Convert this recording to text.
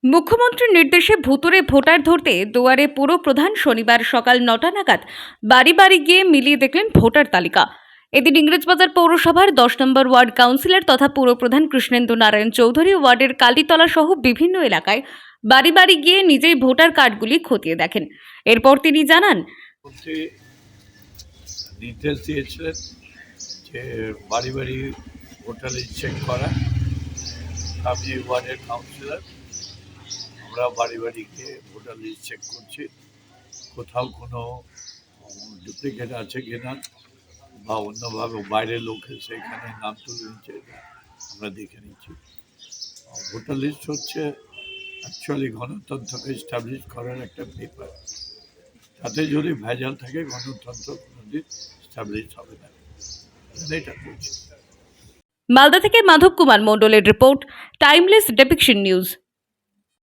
মুখ্যমন্ত্রীর নির্দেশে ভুতুড়ে ভোটার ধরতে দুয়ারে পুর প্রধান শনিবার সকাল ৯টা নাগাদ বাড়ি বাড়ি গিয়ে মিলিয়ে দেখলেন ভোটার তালিকা। এদিন ইংরেজবাজার পৌরসভার ১০ নম্বর ওয়ার্ড কাউন্সিলর তথা পুরপ্রধান কৃষ্ণেন্দু নারায়ণ চৌধুরী ওয়ার্ডের কালীতলা সহ বিভিন্ন এলাকায় বাড়ি বাড়ি গিয়ে নিজেই ভোটার কার্ডগুলি খতিয়ে দেখেন। এরপর তিনি জানান, নির্দেশ দিয়েছিলেন যে বাড়ি বাড়ি ভোটার লিস্ট চেক করা। আমি ওয়ার্ডের কাউন্সিলর, আমরা বাড়ি বাড়ি গিয়ে ভোটার লিস্ট চেক করছি, কোথাও কোনো ডুপ্লিকেট আছে কিনা বা অন্যভাবে বাইরের লোক এসে এখানে নাম তুলে নিচ্ছে, আমরা দেখে নিচ্ছি। ভোটার লিস্ট হচ্ছে অ্যাকচুয়ালি গণতন্ত্রকে এস্টাবলিশ করার একটা পেপার। তাতে যদি ভেজাল থাকে গণতন্ত্র কোনোদিন এস্টাবলিশ হবে না, এটা করছি। মালদা থেকে মাধব কুমার মণ্ডলের রিপোর্ট, টাইমলেস ডেপিকশন নিউজ।